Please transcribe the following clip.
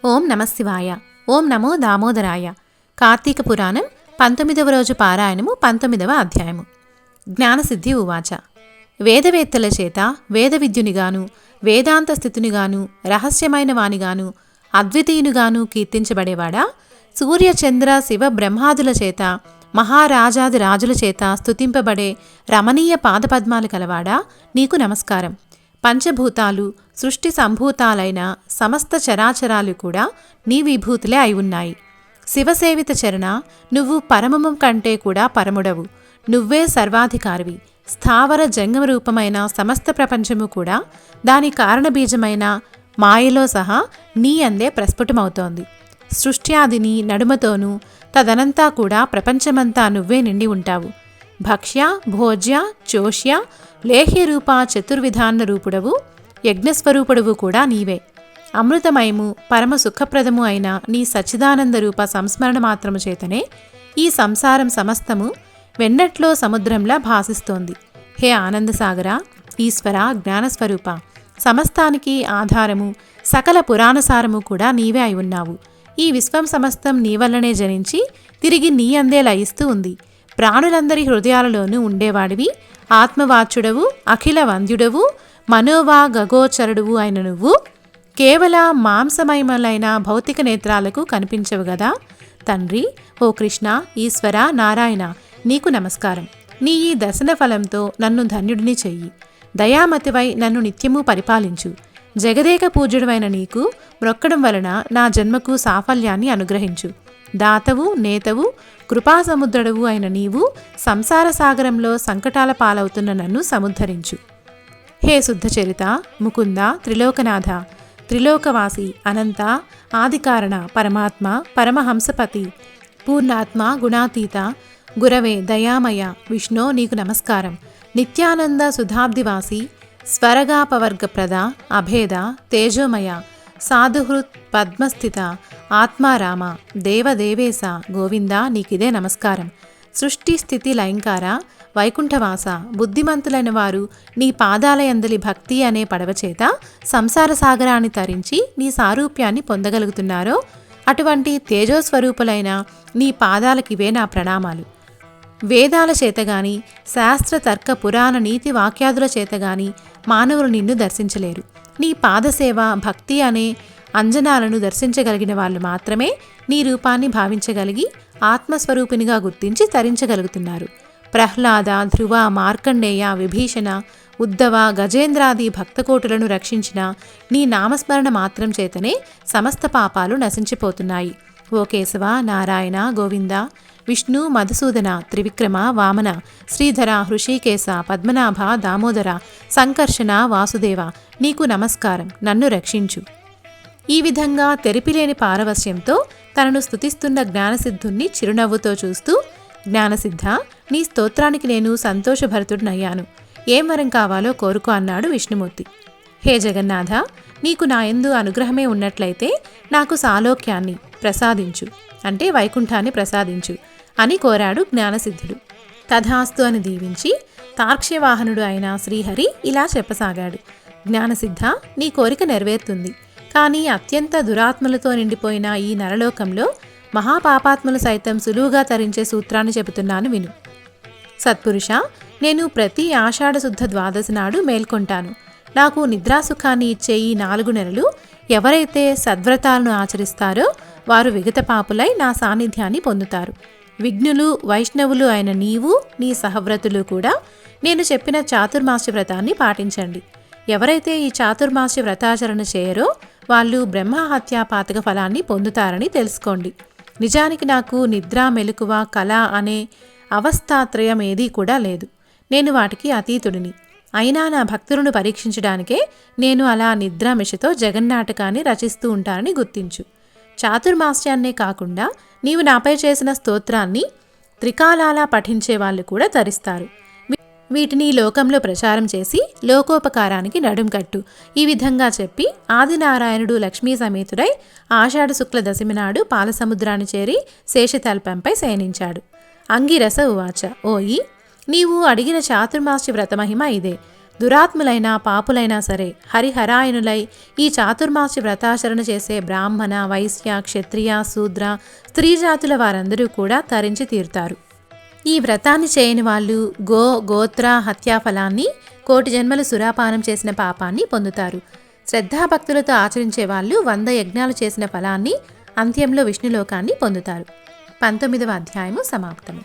ఓం నమశివాయ. ఓం నమో దామోదరాయ. కార్తీక పురాణం 19వ రోజు పారాయణము 19వ అధ్యాయము. జ్ఞానసిద్ధి ఉవాచ. వేదవేత్తల చేత వేద విద్యునిగాను వేదాంత స్థితునిగాను రహస్యమైన వానిగాను అద్వితీయునిగాను కీర్తించబడేవాడా, సూర్యచంద్ర శివ బ్రహ్మాదుల చేత మహారాజాది రాజుల చేత స్తుతింపబడే రమణీయ పాదపద్మాలు కలవాడా, నీకు నమస్కారం. పంచభూతాలు సృష్టి సంభూతాలైన సమస్త చరాచరాలు కూడా నీ విభూతులే అయి ఉన్నాయి. శివసేవిత చరణ, నువ్వు పరమము కంటే కూడా పరముడవు. నువ్వే సర్వాధికారివి. స్థావర జంగమ రూపమైన సమస్త ప్రపంచము కూడా దాని కారణబీజమైన మాయలో సహా నీ అందే ప్రస్ఫుటమవుతోంది. సృష్ట్యాదిని నడుమతోనూ తదనంతా కూడా ప్రపంచమంతా నువ్వే నిండి ఉంటావు. భక్ష్య భోజ్య చోష్య లేహ్యరూప చతుర్విధాన్న రూపుడవు, యజ్ఞస్వరూపుడవు కూడా నీవే. అమృతమయము పరమ సుఖప్రదము అయిన నీ సచ్చిదానంద రూప సంస్మరణ మాత్రము చేతనే ఈ సంసారం సమస్తము వెన్నట్లో సముద్రంలా భాసిస్తోంది. హే ఆనందసాగర, ఈశ్వర, జ్ఞానస్వరూప, సమస్తానికి ఆధారము సకల పురాణసారము కూడా నీవే అయి ఉన్నావు. ఈ విశ్వం సమస్తం నీ వల్లనే జనించి తిరిగి నీ అందే లయిస్తూ ఉంది. ప్రాణులందరి హృదయాలలోనూ ఉండేవాడివి. ఆత్మవాచ్యుడవు, అఖిల వంద్యుడవు, మనోవా గగోచరుడువు అయిన నువ్వు కేవల మాంసమయములైన భౌతిక నేత్రాలకు కనిపించవు గదా. తండ్రి, ఓ కృష్ణ, ఈశ్వర, నారాయణ, నీకు నమస్కారం. నీ ఈ దర్శన ఫలంతో నన్ను ధన్యుడిని చెయ్యి. దయామతివై నన్ను నిత్యము పరిపాలించు. జగదేక పూజ్యుడవైన నీకు మ్రొక్కడం వలన నా జన్మకు సాఫల్యాన్ని అనుగ్రహించు. దాతవు, నేతవు, కృపాసముద్రుడవు అయిన నీవు సంసార సాగరంలో సంకటాల పాలవుతున్న నన్ను సముద్ధరించు. హే శుద్ధచరిత, ముకుంద, త్రిలోకనాథ, త్రిలోకవాసి, అనంత, ఆదికారణ, పరమాత్మ, పరమహంసపతి, పూర్ణాత్మ, గుణాతీత, గురవే, దయామయ, విష్ణో, నీకు నమస్కారం. నిత్యానంద సుధాబ్దివాసి, స్వరగాపవర్గప్రద, అభేద, తేజోమయ, సాధుహృత్ పద్మస్థిత, ఆత్మారామ, దేవదేవేశ, గోవింద, నీకిదే నమస్కారం. సృష్టి స్థితి లయంకార, వైకుంఠవాస, బుద్ధిమంతులైన వారు నీ పాదాలయందలి భక్తి అనే పడవచేత సంసార సాగరాన్ని తరించి నీ సారూప్యాన్ని పొందగలుగుతున్నారో అటువంటి తేజోస్వరూపులైన నీ పాదాలకివే నా ప్రణామాలు. వేదాల చేతగాని శాస్త్ర తర్క పురాణ నీతి వాక్యాదుల చేతగాని మానవులు నిన్ను దర్శించలేరు. నీ పాదసేవ భక్తి అనే అంజనాలను దర్శించగలిగిన వాళ్ళు మాత్రమే నీ రూపాన్ని భావించగలిగి ఆత్మస్వరూపినిగా గుర్తించి తరించగలుగుతున్నారు. ప్రహ్లాద, ధ్రువ, మార్కండేయ, విభీషణ, ఉద్ధవ, గజేంద్రాది భక్తకోటులను రక్షించిన నీ నామస్మరణ మాత్రం చేతనే సమస్త పాపాలు నశించిపోతున్నాయి. ఓ కేశవ, నారాయణ, గోవింద, విష్ణు, మధుసూదన, త్రివిక్రమ, వామన, శ్రీధర, హృషికేశ, పద్మనాభ, దామోదర, సంకర్షణ, వాసుదేవ, నీకు నమస్కారం. నన్ను రక్షించు. ఈ విధంగా తెరిపిలేని పారవస్యంతో తనను స్తుతిస్తున్న జ్ఞానసిద్ధుణ్ణి చిరునవ్వుతో చూస్తూ, జ్ఞానసిద్ధ, నీ స్తోత్రానికి నేను సంతోషభరితుడినయ్యాను. ఏం వరం కావాలో కోరుకో అన్నాడు విష్ణుమూర్తి. హే జగన్నాథ, నీకు నా యందు అనుగ్రహమే ఉన్నట్లయితే నాకు సాలోక్యాన్ని ప్రసాదించు, అంటే వైకుంఠాన్ని ప్రసాదించు అని కోరాడు జ్ఞానసిద్ధుడు. తథాస్తు అని దీవించి తార్క్ష్యవాహనుడు అయిన శ్రీహరి ఇలా చెప్పసాగాడు. జ్ఞానసిద్ధ, నీ కోరిక నెరవేరుతుంది. కానీ అత్యంత దురాత్మలతో నిండిపోయిన ఈ నరలోకంలో మహాపాపాత్మలు సైతం సులువుగా తరించే సూత్రాన్ని చెబుతున్నాను విను. సత్పురుష, నేను ప్రతి ఆషాఢశుద్ధ ద్వాదశి నాడు మేల్కొంటాను. నాకు నిద్రాసుఖాన్ని ఇచ్చే ఈ 4 నెలలు ఎవరైతే సద్వ్రతాలను ఆచరిస్తారో వారు విగత పాపులై నా సాన్నిధ్యాన్ని పొందుతారు. విఘ్నులు, వైష్ణవులు అయిన నీవు, నీ సహవ్రతులు కూడా నేను చెప్పిన చాతుర్మాస్య వ్రతాన్ని పాటించండి. ఎవరైతే ఈ చాతుర్మాస్య వ్రతాచరణ చేయరో వాళ్ళు బ్రహ్మహత్యా పాతక ఫలాన్ని పొందుతారని తెలుసుకోండి. నిజానికి నాకు నిద్ర, మెలకువ, కళ అనే అవస్థాత్రయం ఏదీ కూడా లేదు. నేను వాటికి అతీతుడిని. అయినా నా భక్తులను పరీక్షించడానికే నేను అలా నిద్రామిషతో జగన్నాటకాన్ని రచిస్తూ ఉంటానని గుర్తించు. చాతుర్మాస్యాన్నే కాకుండా నీవు నాపై చేసిన స్తోత్రాన్ని త్రికాలాలా పఠించే వాళ్ళు కూడా తరిస్తారు. వీటిని లోకంలో ప్రచారం చేసి లోకోపకారానికి నడుం కట్టు. ఈ విధంగా చెప్పి ఆదినారాయణుడు లక్ష్మీ సమేతుడై ఆషాఢ శుక్ల దశమి నాడు పాలసముద్రాన్ని చేరి శేషతల్పంపై శయనించాడు. అంగిరస ఉవాచ, ఓయి, నీవు అడిగిన చాతుర్మాస్య వ్రతమహిమ ఇదే. దురాత్ములైన పాపులైనా సరే హరిహరాయనులై ఈ చాతుర్మాస్య వ్రతాచరణ చేసే బ్రాహ్మణ, వైశ్య, క్షత్రియ, శూద్ర, స్త్రీ జాతుల వారందరూ కూడా తరించి తీరుతారు. ఈ వ్రతాన్ని చేయని వాళ్ళు గోత్ర హత్యాఫలాన్ని, 1,000,000 జన్మలు సురాపానం చేసిన పాపాన్ని పొందుతారు. శ్రద్ధాభక్తులతో ఆచరించే వాళ్ళు 100 యజ్ఞాలు చేసిన ఫలాన్ని, అంత్యంలో విష్ణులోకాన్ని పొందుతారు. 19వ అధ్యాయము సమాప్తము.